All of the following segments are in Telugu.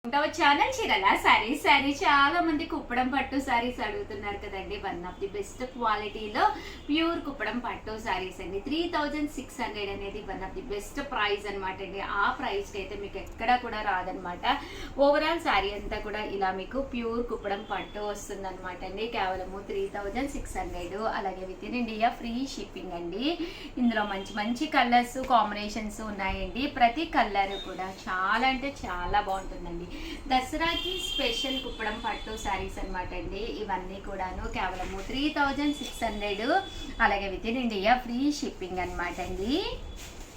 ఛానల్ చీరల సారీ చాలా మంది కుప్పడం పట్టు సారీస్ అడుగుతున్నారు కదండి. వన్ ఆఫ్ ది బెస్ట్ క్వాలిటీలో ప్యూర్ కుప్పడం పట్టు సారీస్ అండి. 3600 అనేది one of the best price అనమాట అండి. ఆ ప్రైస్ కి అయితే మీకు ఎక్కడా కూడా రాదనమాట. ఓవరాల్ సారీ అంతా కూడా ఇలా మీకు ప్యూర్ కుప్పడం పట్టు వస్తుంది అనమాట అండి. కేవలము 3600. అలాగే with in India free shipping అండి. ఇందులో మంచి మంచి కలర్స్ కాంబినేషన్స్ ఉన్నాయండి. ప్రతి కలర్ కూడా చాలా అంటే చాలా బాగుంటుందండి. దసరాకి స్పెషల్ కుప్పడం పట్టు సారీస్ అనమాట అండి. ఇవన్నీ కూడాను కేవలము 3600. అలాగే with in India free shipping అనమాట అండి.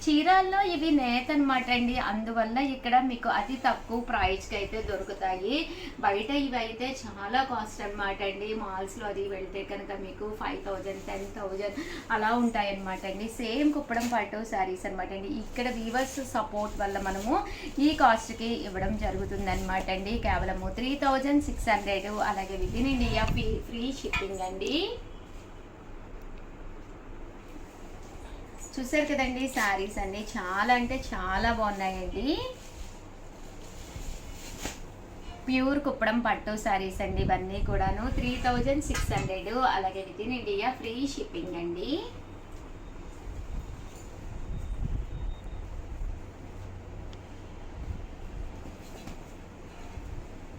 చీరాల్లో ఇవి నేత అనమాట అండి. అందువల్ల ఇక్కడ మీకు అతి తక్కువ ప్రైస్కి అయితే దొరుకుతాయి. బయట ఇవి అయితే చాలా కాస్ట్ అనమాట అండి. మాల్స్లో అది వెళ్తే కనుక మీకు 5000 10,000 అలా ఉంటాయి అనమాట అండి. సేమ్ కుప్పడం పట్టు శారీస్ అనమాట అండి. ఇక్కడ వీవర్స్ సపోర్ట్ వల్ల మనము ఈ కాస్ట్కి ఇవ్వడం జరుగుతుంది అనమాట అండి. కేవలము 3600. అలాగే with in India free shipping అండి. చూసారు కదండి, శారీస్ అన్ని చాలా అంటే చాలా బాగున్నాయండి. ప్యూర్ కుప్పడం పట్టు శారీస్ అండి. ఇవన్నీ కూడాను 3600. అలాగే with in India free shipping అండి.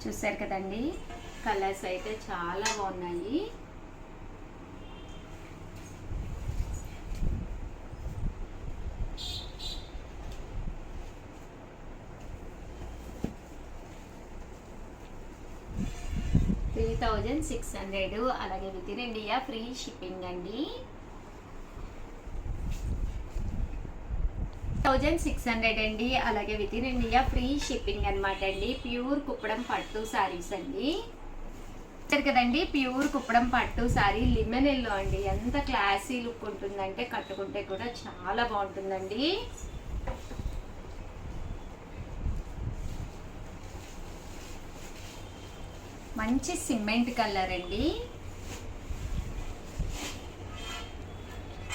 చూసారు కదండి, కలర్స్ అయితే చాలా బాగున్నాయి. $3600. అలాగే with in India free shipping అండి. 1600 అండి. అలాగే with in India free shipping అనమాట అండి. ప్యూర్ కుప్పడం పట్టు సారీస్ అండి. చూసారు కదండి, ప్యూర్ కుప్పడం పట్టు సారీ లిమెన్ ఎల్లో అండి. ఎంత క్లాసీ లుక్ ఉంటుందంటే కట్టుకుంటే కూడా చాలా బాగుంటుందండి. మంచి సిమెంట్ కలర్ అండి.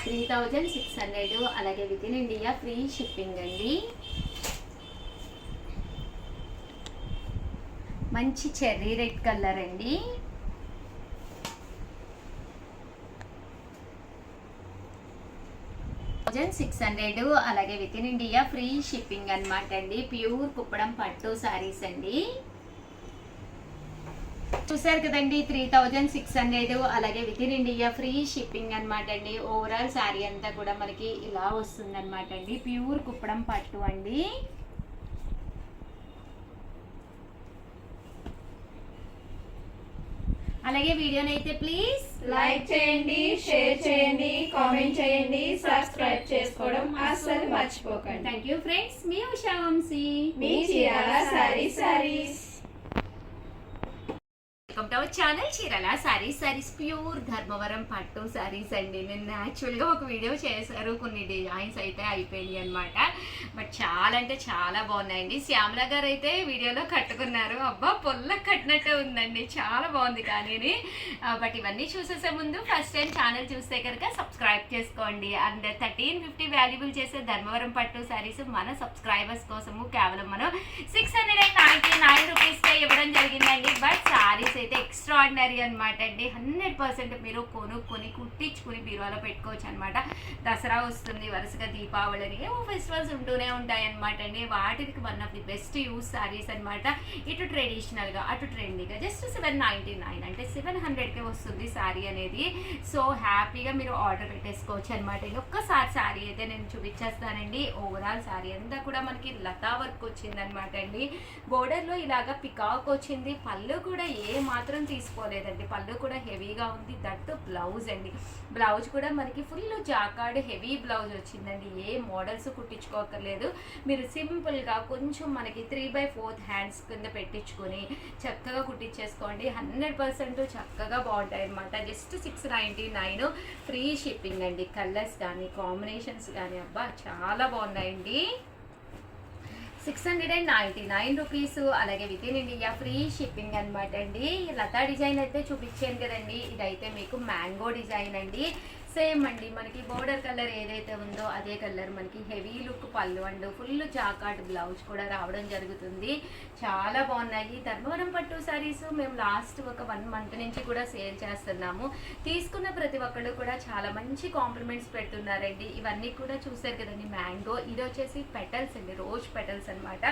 3600. అలాగే with in India free shipping అండి. మంచి చెర్రీ రెడ్ కలర్ అండి. $600. అలాగే with in India free shipping అనమాట అండి. ప్యూర్ కుప్పడం పట్టు సారీస్ అండి. చూసారు కదండి, 3600. అలాగే with in India free shipping అనమాట అండి. ఓవరాల్ శారీ అంతా కూడా మనకి ఇలా వస్తుంది అనమాట అండి. ప్యూర్ కుప్పడం పట్టు అండి. అలాగే వీడియోని అయితే ప్లీజ్ లైక్ చేయండి, షేర్ చేయండి, కామెంట్ చేయండి, సబ్స్క్రైబ్ చేసుకోవడం అస్సలు మర్చిపోకండి. Thank you friends. మీ ఉషా వంశీ, మీ Chirala sarees. Welcome to our channel Chirala sarees pure Dharmavaram పట్టు సారీస్ అండి. నేను యాక్చువల్గా ఒక వీడియో చేశారు, కొన్ని డిజైన్స్ అయితే అయిపోయినాయి అనమాట. బట్ చాలా అంటే చాలా బాగున్నాయండి. శ్యామల గారు అయితే వీడియోలో కట్టుకున్నారు. అబ్బా పొల్లకు కట్టినట్టే ఉందండి, చాలా బాగుంది. కానీ బట్ ఇవన్నీ చూసేసే ముందు ఫస్ట్ టైం ఛానల్ చూస్తే కనుక సబ్స్క్రైబ్ చేసుకోండి. అండ్ 1350 వాల్యుబుల్ చేసే ధర్మవరం పట్టు సారీస్ మన సబ్స్క్రైబర్స్ కోసము కేవలం మనం 699 రూపీస్కే ఇవ్వడం జరిగిందండి. బట్ సారీస్ అయితే ఎక్స్ట్రాడినరీ అనమాట అండి. 100% మీరు కొనుక్కొని కుట్టించుకుని బీరువాలో పెట్టుకోవచ్చు అనమాట. దసరా వస్తుంది, వరుసగా దీపావళి, ఫెస్టివల్స్ ఉంటూనే ఉంటాయి అనమాట అండి. వాటికి one of the best use saris అనమాట. ఇటు ట్రెడిషనల్గా అటు ట్రెండీగా జస్ట్ 799 అంటే 700కే వస్తుంది శారీ అనేది. సో హ్యాపీగా మీరు ఆర్డర్ పెట్టేసుకోవచ్చు అనమాట. ఒక్కసారి శారీ అయితే నేను చూపించేస్తానండి. ఓవరాల్ శారీ అంతా కూడా మనకి లతా వర్క్ వచ్చింది అనమాట అండి. బోర్డర్లో ఇలాగా పికాక్ వచ్చింది. పళ్ళు కూడా ఏ మాత్రం తీసుకోలేదండి. పళ్ళు కూడా హెవీగా ఉంది. దట్టు బ్లౌజ్ అండి. బ్లౌజ్ కూడా మనకి ఫుల్ జాకార్డ్ హెవీ బ్లౌజ్ వచ్చిందండి. ఏ మోడల్స్ కుట్టించుకోకర్లేదు. మీరు సింపుల్గా కొంచెం మనకి 3/4 హ్యాండ్స్ కింద పెట్టించుకొని చక్కగా కుట్టించేసుకోండి. 100% చక్కగా బాగుంటాయి అనమాట. జస్ట్ 699 ఫ్రీ షిప్పింగ్ అండి. కలర్స్ కానీ కాంబినేషన్స్ కానీ అబ్బా చాలా బాగున్నాయండి. 699 రూపీస్. అలాగే with in India free shipping అనమాట అండి. లతా డిజైన్ అయితే చూపించాను కదండి. ఇదైతే మీకు మ్యాంగో డిజైన్ అండి. సేమ్ అండి, మనకి బోర్డర్ కలర్ ఏదైతే ఉందో అదే కలర్, మనకి హెవీ లుక్ పళ్ళు అండ్ ఫుల్ జాకాట్ బ్లౌజ్ కూడా రావడం జరుగుతుంది. చాలా బాగున్నాయి ధర్మవరం పట్టు సారీస్. మేము లాస్ట్ ఒక 1 మంత్ నుంచి కూడా సేల్ చేస్తున్నాము. తీసుకున్న ప్రతి ఒక్కళ్ళు కూడా చాలా మంచి కాంప్లిమెంట్స్ పెడుతున్నారండి. ఇవన్నీ కూడా చూసారు కదండి, మ్యాంగో, ఇది వచ్చేసి పెటల్స్ అండి, రోజ్ పెటల్స్ అనమాట.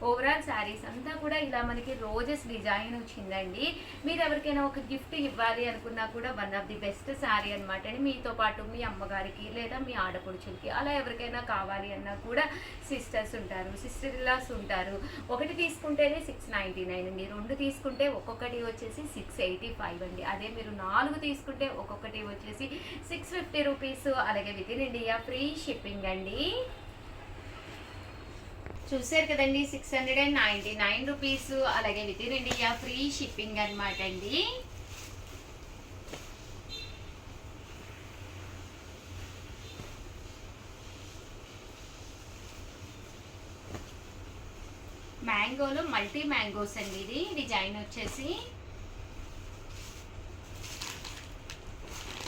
ఓవరాల్ శారీస్ అంతా కూడా ఇలా మనకి రోజెస్ డిజైన్ వచ్చిందండి. మీరు ఎవరికైనా ఒక గిఫ్ట్ ఇవ్వాలి అనుకున్నా కూడా one of the best sari అనమాట అండి. మీతో పాటు మీ అమ్మగారికి లేదా మీ ఆడపడుచులకి అలా ఎవరికైనా కావాలి అన్నా కూడా సిస్టర్స్ ఉంటారు, సిస్టర్ ఇల్లాస్ ఉంటారు. ఒకటి తీసుకుంటేనే 699 అండి, 2 తీసుకుంటే ఒక్కొక్కటి వచ్చేసి 685 అండి. అదే మీరు 4 తీసుకుంటే ఒక్కొక్కటి వచ్చేసి 650 రూపీస్. అలాగే with in India free shipping అండి. చూసారు కదండి, 699 రూపీస్. అలాగే with in India free shipping అనమాట అండి. మ్యాంగోలో మల్టీ మ్యాంగోస్ అండి, ఇది డిజైన్ వచ్చేసి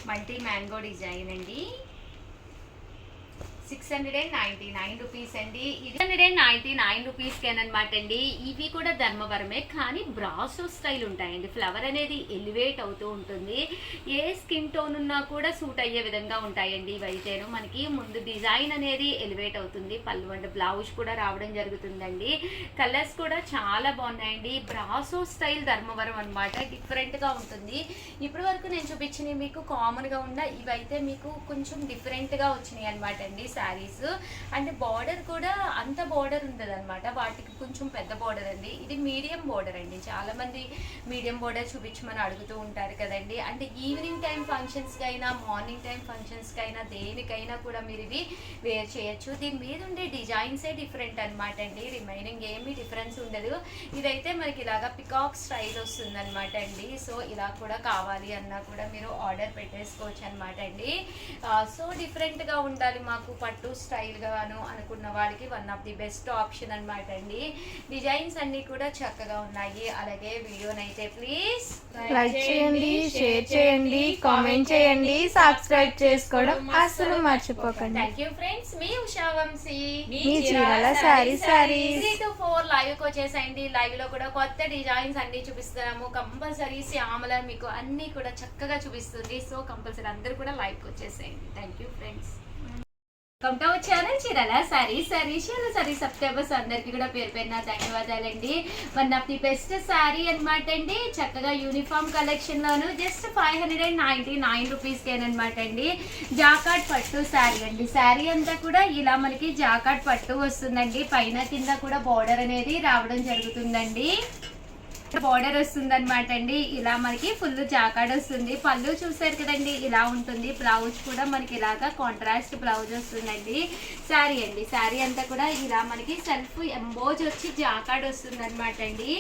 మల్టీ మ్యాంగో డిజైన్ అండి. 699 రూపీస్ అండి. ఇది 699 రూపీస్కేనమాట అండి. ఇవి కూడా ధర్మవరమే, కానీ బ్రాసో స్టైల్ ఉంటాయండి. ఫ్లవర్ అనేది ఎలివేట్ అవుతూ ఉంటుంది. ఏ స్కిన్ టోన్ ఉన్నా కూడా సూట్ అయ్యే విధంగా ఉంటాయండి. ఇవైతేను మనకి ముందు డిజైన్ అనేది ఎలివేట్ అవుతుంది. పళ్ళు అండ్ బ్లౌజ్ కూడా రావడం జరుగుతుందండి. కలర్స్ కూడా చాలా బాగున్నాయండి. బ్రాసో స్టైల్ ధర్మవరం అనమాట, డిఫరెంట్గా ఉంటుంది. ఇప్పటి వరకు నేను చూపించినవి మీకు కామన్గా ఉన్న, ఇవైతే మీకు కొంచెం డిఫరెంట్గా వచ్చినాయి అనమాట అండి శారీస్. అంటే బార్డర్ కూడా అంత బార్డర్ ఉండదు అనమాట, వాటికి కొంచెం పెద్ద బార్డర్ అండి. ఇది మీడియం బార్డర్ అండి. చాలా మంది మీడియం బార్డర్ చూపించమని అడుగుతూ ఉంటారు కదండి. అంటే ఈవినింగ్ టైం ఫంక్షన్స్కి అయినా మార్నింగ్ టైం ఫంక్షన్స్కి అయినా దేనికైనా కూడా మీరు ఇవి వేర్ చేయొచ్చు. దీని మీద ఉండే డిజైన్సే డిఫరెంట్ అనమాట అండి, రిమైనింగ్ ఏమీ డిఫరెన్స్ ఉండదు. ఇదైతే మనకి ఇలాగా పికాక్ స్టైల్ వస్తుంది అనమాట అండి. సో ఇలా కూడా కావాలి అన్నా కూడా మీరు ఆర్డర్ పెట్టేసుకోవచ్చు అనమాట అండి. సో డిఫరెంట్గా ఉండాలి మాకు పట్టు స్టైల్ గాను అనుకున్న వాళ్ళకి one of the best option అనమాట అండి. డిజైన్స్ అన్ని కూడా చక్కగా ఉన్నాయి. అలాగే వీడియోనైతే ప్లీజ్ లైక్ చేయండి, షేర్ చేయండి, కామెంట్ చేయండి, సబ్స్క్రైబ్ చేసుకోవడం అస్సలు మర్చిపోకండి. థ్యాంక్ యూ ఫ్రెండ్స్, మీ ఉషా వంశీ, మీ చీరాల సారీస్. 3 to 4 లైవ్ కి వచ్చేసండి. లైవ్ లో కూడా కొత్త డిజైన్స్ అన్ని చూపిస్తున్నాము. కంపల్సరీ శ్యామల మీకు అన్ని కూడా చక్కగా చూపిస్తుంది. సో కంపల్సరీ అందరూ కూడా లైవ్ కి వచ్చేసేయండి. Thank you friends. Welcome to our channel Chirala sorry subscribers అందరికి కూడా పేరు పేరున ధన్యవాదాలండి. One of the best sari అనమాట అండి. చక్కగా యూనిఫామ్ కలెక్షన్ లోను జస్ట్ 599 రూపీస్కేనమాట అండి. జాకాట్ పట్టు శారీ అండి. శారీ అంతా కూడా ఇలా మనకి జాకాట్ పట్టు వస్తుందండి. పైన కింద కూడా బార్డర్ అనేది రావడం జరుగుతుందండి. బార్డర్ వస్తుంది అనమాట అండి. ఇలా మనకి ఫుల్ జాకాడ్ వస్తుంది. పళ్ళు చూసారు కదండి, ఇలా ఉంటుంది. బ్లౌజ్ కూడా మనకి ఇలాగా కాంట్రాస్ట్ బ్లౌజ్ వస్తుందండి. శారీ అండి, శారీ అంతా కూడా ఇలా మనకి సెల్ఫ్ ఎంబోజ్ వచ్చి జాకాడ్ వస్తుంది అనమాట అండి.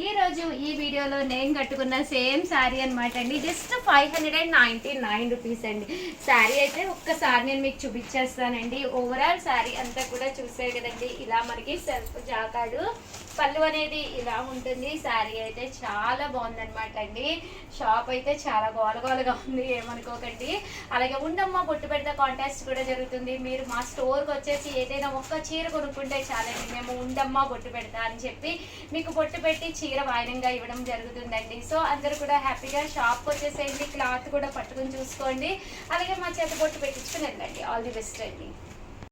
ఈరోజు ఈ వీడియోలో నేను కట్టుకున్న సేమ్ శారీ అనమాట అండి. జస్ట్ 599 రూపీస్ అండి. శారీ అయితే ఒక్కసారి నేను మీకు చూపించేస్తానండి. ఓవరాల్ శారీ అంతా కూడా చూసారు కదండి, ఇలా మనకి సెల్ఫ్ జాకాడు, పళ్ళు అనేది ఇలా ఉంటుంది. శారీ అయితే చాలా బాగుందనమాట అండి. షాప్ అయితే చాలా గోలగోలగా ఉంది, ఏమనుకోకండి. అలాగే ఉండమ్మ బొట్టు పెడితే కాంటెస్ట్ కూడా జరుగుతుంది. మీరు మా స్టోర్కి వచ్చేసి ఏదైనా ఒక్క చీర కొనుక్కుంటే చాలండి, మేము ఉండమ్మ బొట్టు పెడతా అని చెప్పి మీకు బొట్టు పెట్టి చీర వాయినంగా ఇవ్వడం జరుగుతుందండి. సో అందరూ కూడా హ్యాపీగా షాప్కి వచ్చేసేయండి. క్లాత్ కూడా పట్టుకుని చూసుకోండి. అలాగే మా చేత బొట్టు పెట్టించుకుని వెళ్ళండి. ఆల్ ది బెస్ట్ అండి.